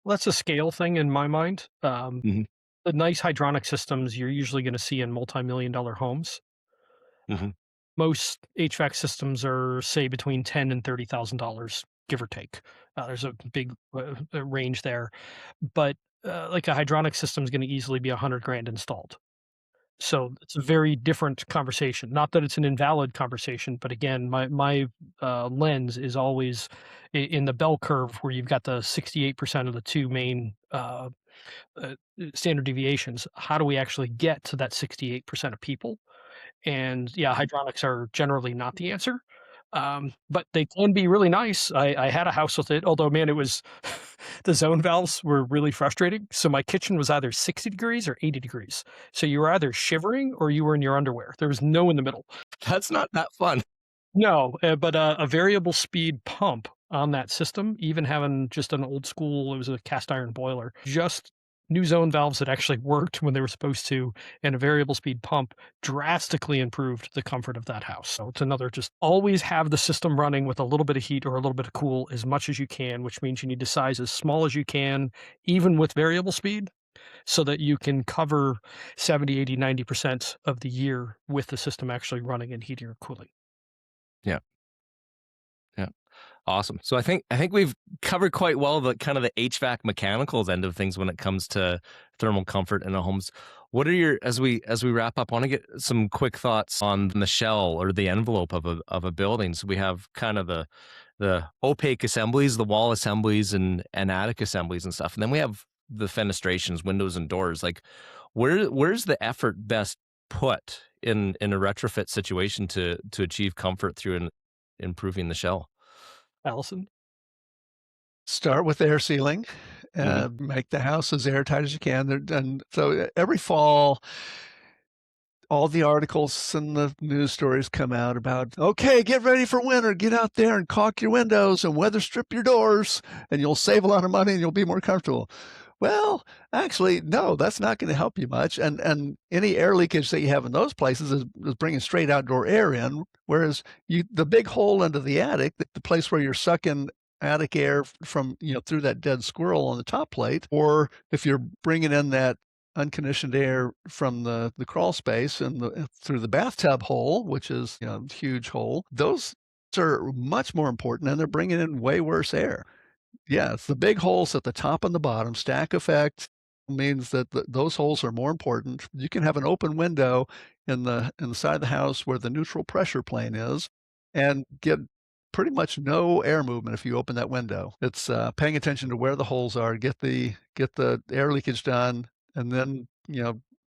Well, that's a scale thing in my mind. Mhm. The nice hydronic systems you're usually going to see in multi-million dollar homes. Mhm. Most HVAC systems are say between $10 and $30,000, give or take. There's a big range there, but like a hydronic system is going to easily be 100 grand installed. So it's a very different conversation. Not that it's an invalid conversation, but again, my lens is always in the bell curve where you've got the 68% of the two main standard deviations. How do we actually get to that 68% of people? And yeah, hydronics are generally not the answer, but they can be really nice. I had a house with it, although man, it was the zone valves were really frustrating. So my kitchen was either 60 degrees or 80 degrees. So you were either shivering or you were in your underwear. There was no in the middle. that's not that fun. No, but a variable speed pump on that system, even having just an old school, it was a cast iron boiler, just new zone valves that actually worked when they were supposed to, and a variable speed pump drastically improved the comfort of that house. So it's another just always have the system running with a little bit of heat or a little bit of cool as much as you can, which means you need to size as small as you can, even with variable speed, so that you can cover 70, 80, 90% of the year with the system actually running and heating or cooling. Yeah. Yeah. Awesome. So I think we've covered quite well the kind of the HVAC mechanicals end of things when it comes to thermal comfort in a homes. What are your as we wrap up? I want to get some quick thoughts on the shell or the envelope of a building. So we have kind of the opaque assemblies, the wall assemblies, and attic assemblies and stuff, and then we have the fenestrations, windows and doors. Like where's the effort best put in a retrofit situation to achieve comfort through improving the shell? Allison? start with air sealing, Mhm. make the house as airtight as you can. And so every fall, all the articles and the news stories come out about, okay, get ready for winter. Get out there and caulk your windows and weather strip your doors, and you'll save a lot of money and you'll be more comfortable. Well, actually, no, that's not going to help you much. And any air leakage that you have in those places is bringing straight outdoor air in. Whereas the big hole into the attic, the place where you're sucking attic air from, through that dead squirrel on the top plate, or if you're bringing in that unconditioned air from the crawl space and through the bathtub hole, which is a huge hole, those are much more important, and they're bringing in way worse air. Yeah, it's the big holes at the top and the bottom. Stack effect means that those holes are more important. You can have an open window in the side of the house where the neutral pressure plane is, and get pretty much no air movement if you open that window. It's paying attention to where the holes are, get the air leakage done, and then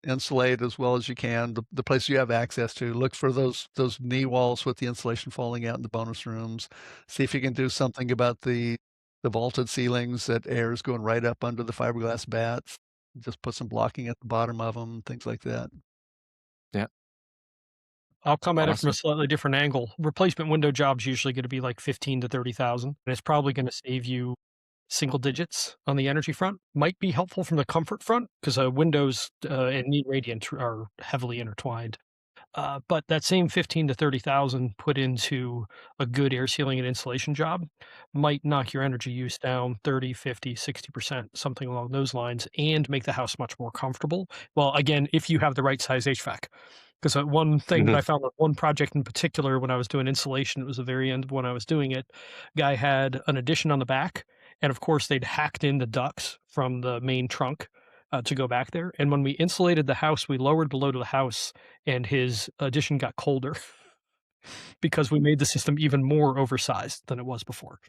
insulate as well as you can the place you have access to. Look for those knee walls with the insulation falling out in the bonus rooms. See if you can do something about the vaulted ceilings that air is going right up under the fiberglass bats. Just put some blocking at the bottom of them, things like that. Yeah. I'll come at it from a Awesome. slightly different angle. Replacement window job's usually gonna be like 15 to 30,000, and it's probably gonna save you single digits on the energy front. Might be helpful from the comfort front because windows and neat radiant are heavily intertwined. But that same 15 to 30,000 put into a good air sealing and insulation job might knock your energy use down 30, 50, 60%, something along those lines, and make the house much more comfortable. Well, again, if you have the right size HVAC. Because one thing that Mhm. I found on one project in particular when I was doing insulation, it was the very end of when I was doing it. Guy had an addition on the back, and of course, they'd hacked in the ducts from the main trunk to go back there. And when we insulated the house, we lowered below to the house, and his addition got colder because we made the system even more oversized than it was before.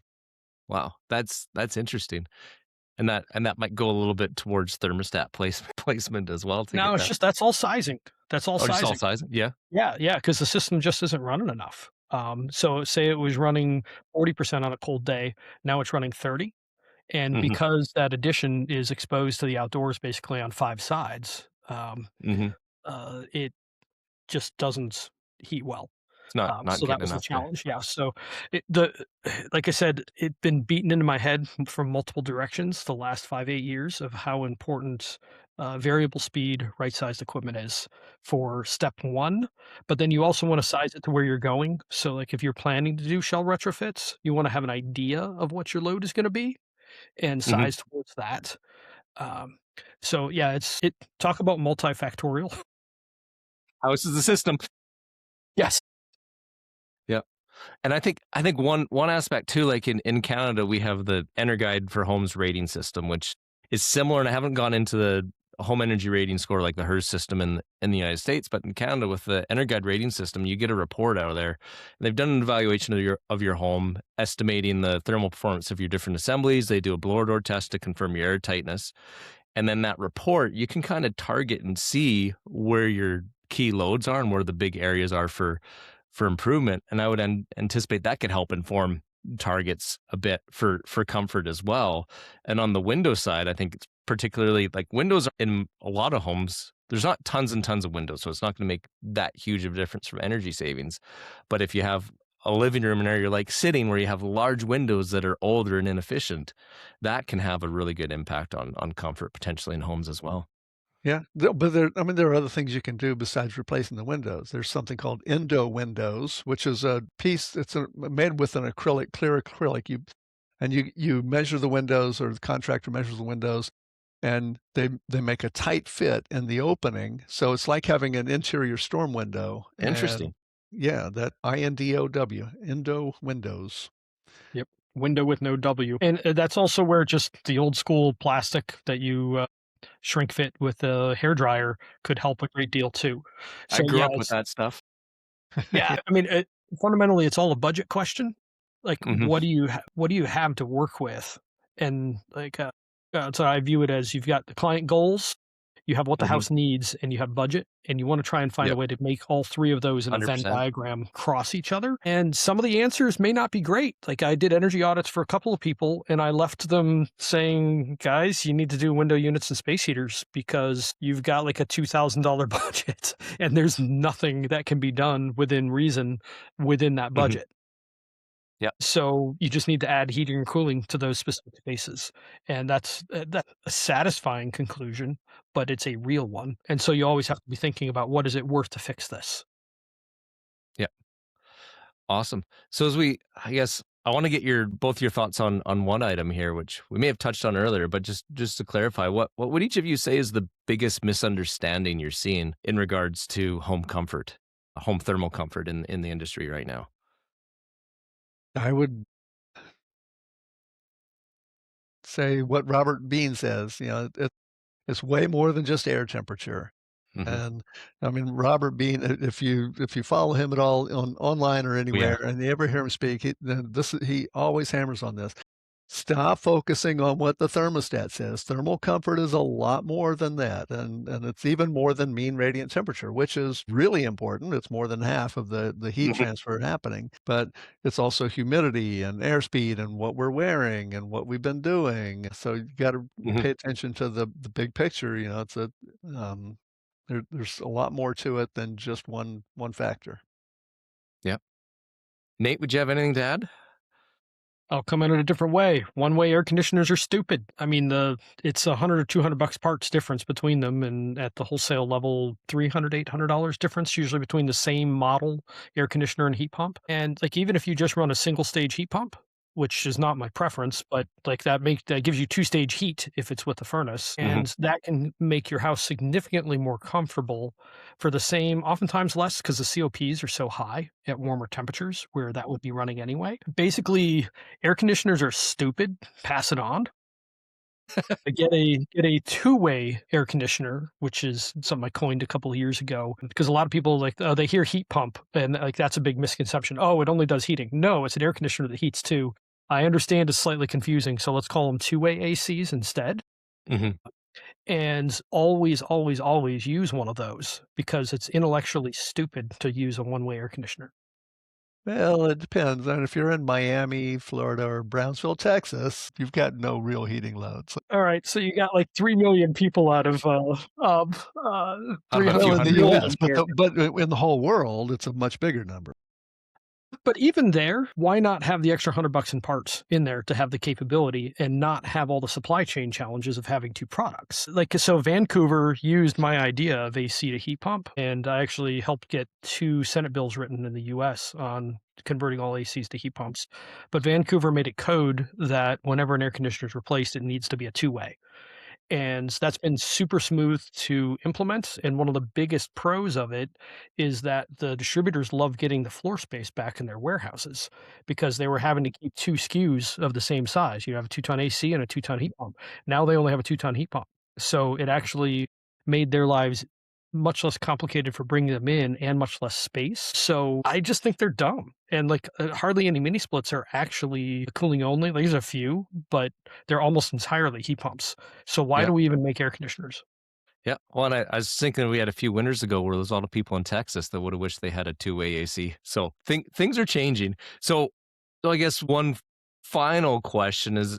Wow. That's interesting. And that might go a little bit towards thermostat placement as well to No, get it's that. just that's all sizing. That's all Oh, just all sizing. sizing? Yeah. Yeah, because the system just isn't running enough. So say it was running 40% on a cold day, now it's running 30, and Mhm, because that addition is exposed to the outdoors basically on 5 sides, mhm. it just doesn't heat well. It's not So that getting was the enough there. challenge. Yeah. So the like I said, it's been beaten into my head from multiple directions the last 5, 8 years of how important variable speed, right sized equipment is for step one. But then you also want to size it to where you're going. So, like if you're planning to do shell retrofits, you want to have an idea of what your load is going to be and Mhm. size towards that. Um, so yeah, it talk about multifactorial. House is the system. Yes. Yeah. And I think one aspect too, like in Canada, we have the EnerGuide for Homes rating system, which is similar. And I haven't gone into the home energy rating score like the HERS system in the United States, but in Canada with the EnerGuide rating system, you get a report out of there. And they've done an evaluation of your home, estimating the thermal performance of your different assemblies. They do a blower door test to confirm your air tightness. And then that report, you can kind of target and see where your key loads are and where the big areas are for improvement. And I would anticipate that could help inform targets a bit for comfort as well. And on the window side, I think it's particularly like windows in a lot of homes. There's not tons and tons of windows, so it's not going to make that huge of a difference from energy savings. But if you have a living room and area like sitting where you have large windows that are older and inefficient, that can have a really good impact on comfort potentially in homes as well. Yeah, but there are other things you can do besides replacing the windows. There's something called endo windows, which is a piece made with an acrylic, clear acrylic. You measure the windows, or the contractor measures the windows, and they make a tight fit in the opening, so it's like having an interior storm window. And Interesting. yeah, that INDOW, endo windows. Yep. Window with no W. And that's also where just the old school plastic that you shrink fit with a hair dryer could help a great deal too. I So grew yeah, up with that stuff. yeah. I mean, fundamentally, it's all a budget question. Like, Hmm. what do you have to work with? And like, so I view it as you've got the client goals, you have what the Hmm. house needs, and you have budget, and you want to try and find a Yep. way to make all three of those in a Venn 100%. diagram cross each other. And some of the answers may not be great. Like I did energy audits for a couple of people, and I left them saying, "Guys, you need to do window units and space heaters because you've got like a $2,000 budget, and there's nothing that can be done within reason within that Hmm. budget." Yep. So you just need to add heating and cooling to those specific spaces, and that's a satisfying conclusion, but it's a real one. And so you always have to be thinking about what is it worth to fix this. Yep. Awesome. So I guess I want to get both your thoughts on one item here, which we may have touched on earlier, but just to clarify, what would each of you say is the biggest misunderstanding you're seeing in regards to home comfort, home thermal comfort in the industry right now? I would say what Robert Bean says, it's way more than just air temperature. Hmm. And I mean, Robert Bean, if you follow him at all online or Yeah. anywhere, and you ever hear him speak, he always hammers on this. Stop focusing on what the thermostat says. Thermal comfort is a lot more than that, and it's even more than mean radiant temperature, which is really important. It's more than half of the heat Hmm. transfer happening, but it's also humidity and airspeed and what we're wearing and what we've been doing. So you got to Hmm. pay attention to the big picture. Um, there's a lot more to it than just one factor. Yep. Nate, would you have anything to add? I'll come in a different way. One way air conditioners are stupid. I mean, it's $100 or $200 parts difference between them, and at the wholesale level, $300 $800 difference usually between the same model air conditioner and heat pump. And like even if you just run a single stage heat pump, which is not my preference, but like that gives you two-stage heat if it's with a furnace, Hmm. and that can make your house significantly more comfortable for the same, oftentimes less because the COPs are so high at warmer temperatures where that would be running anyway. Basically, air conditioners are stupid, pass it on. Get a two-way air conditioner, which is something I coined a couple of years ago, because a lot of people like, oh, they hear heat pump and like that's a big misconception. Oh, it only does heating. No, it's an air conditioner that heats too. I understand it's slightly confusing, so let's call them two-way ACs instead. hmm And always, always, always use one of those because it's intellectually stupid to use a one-way air conditioner. Well, it depends. And if you're in Miami, Florida, or Brownsville, Texas, you've got no real heating loads. All right, so you got like 3 million people out of Out of a 300 few Well, in the hundred US, million. but in the whole world, it's a much bigger number. But even there, why not have the extra $100 in parts in there to have the capability and not have all the supply chain challenges of having two products? Like, so Vancouver used my idea of AC to heat pump, and I actually helped get 2 Senate bills written in the US on converting all ACs to heat pumps. But Vancouver made it code that whenever an air conditioner is replaced, it needs to be a two-way. And that's been super smooth to implement. And one of the biggest pros of it is that the distributors love getting the floor space back in their warehouses because they were having to keep 2 SKUs of the same size. You have a 2-ton AC and a 2-ton heat pump. Now they only have a 2-ton heat pump. So it actually made their lives much less complicated for bringing them in and much less space. So I just think they're dumb. And like hardly any mini splits are actually cooling only. There's a few, but they're almost entirely heat pumps. So why Yeah. do we even make air conditioners? Yeah. Well, and I was thinking we had a few winters ago where there was a lot of people in Texas that would have wished they had a two-way AC. So things are changing. So I guess one final question is,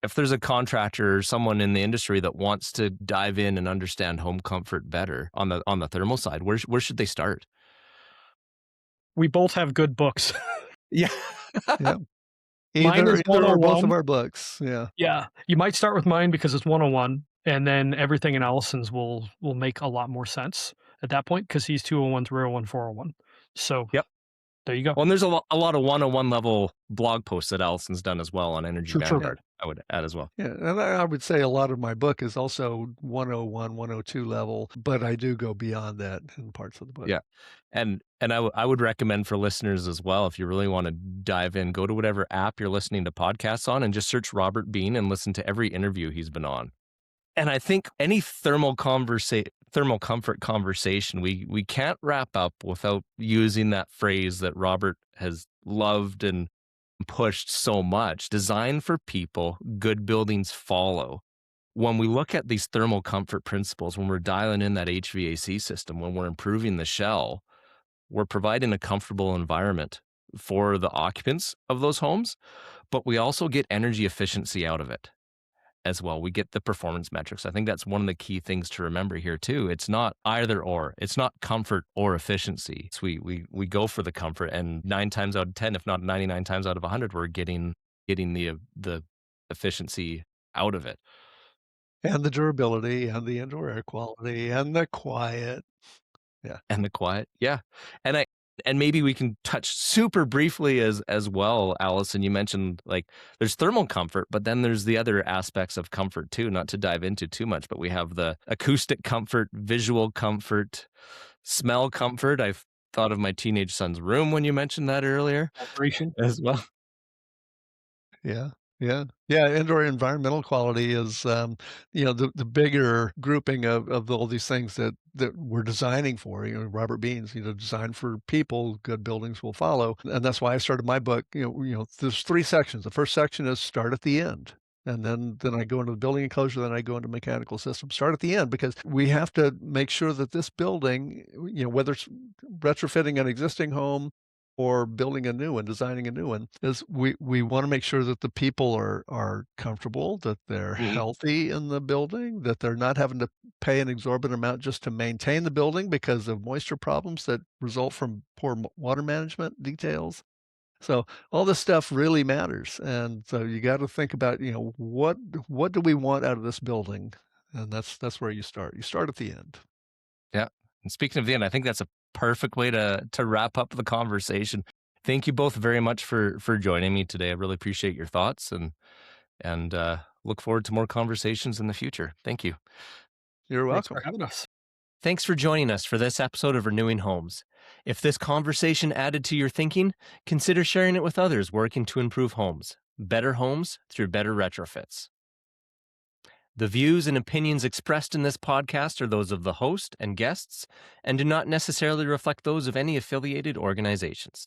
if there's a contractor or someone in the industry that wants to dive in and understand home comfort better on the thermal side, where should they start? We both have good books. Yeah. Yeah. Mine is Either or both 101. of our books. Yeah. Yeah, you might start with mine because it's 101, and then everything in Allison's will make a lot more sense at that point because he's 201, 301, 401. So Yep. there you go. Well, and there's a lot of 101 level blog posts that Allison's done as well on Energy True. Vanguard. I would add as well. Yeah. And I would say a lot of my book is also 101, 102 level, but I do go beyond that in parts of the book. Yeah. And I would recommend for listeners as well, if you really want to dive in, go to whatever app you're listening to podcasts on and just search Robert Bean and listen to every interview he's been on. And I think any thermal comfort conversation, we can't wrap up without using that phrase that Robert has loved and pushed so much: design for people, good buildings follow. When we look at these thermal comfort principles, when we're dialing in that HVAC system, when we're improving the shell, we're providing a comfortable environment for the occupants of those homes, but we also get energy efficiency out of it as well. We get the performance metrics. I think that's one of the key things to remember here too. It's not either or. It's not comfort or efficiency. So we go for the comfort, and 9 times out of 10, if not 99 times out of 100, we're getting the efficiency out of it. And the durability and the indoor air quality and the quiet. Yeah. And the quiet. Yeah. And maybe we can touch super briefly as well, Allison. You mentioned like there's thermal comfort, but then there's the other aspects of comfort too, not to dive into too much, but we have the acoustic comfort, visual comfort, smell comfort. I've thought of my teenage son's room when you mentioned that earlier Operation. as well. Yeah. Yeah. Yeah. Indoor environmental quality is, the bigger grouping of all these things that we're designing for. Robert Bean's, design for people, good buildings will follow. And that's why I started my book. There's 3 sections. The first section is start at the end. And then I go into the building enclosure, then I go into mechanical systems. Start at the end because we have to make sure that this building, whether it's retrofitting an existing home or building a new one, designing a new one, is we want to make sure that the people are comfortable, that they're Mhm. healthy in the building, that they're not having to pay an exorbitant amount just to maintain the building because of moisture problems that result from poor water management details. So all this stuff really matters, and so you got to think about what do we want out of this building, and that's where you start. You start at the end. Yeah. And speaking of the end, I think that's a perfect way to wrap up the conversation. Thank you both very much for joining me today. I really appreciate your thoughts and look forward to more conversations in the future. Thank you. You're Thanks welcome. for having us. Thanks for joining us for this episode of Renewing Homes. If this conversation added to your thinking, consider sharing it with others working to improve homes. Better homes through better retrofits. The views and opinions expressed in this podcast are those of the host and guests and do not necessarily reflect those of any affiliated organizations.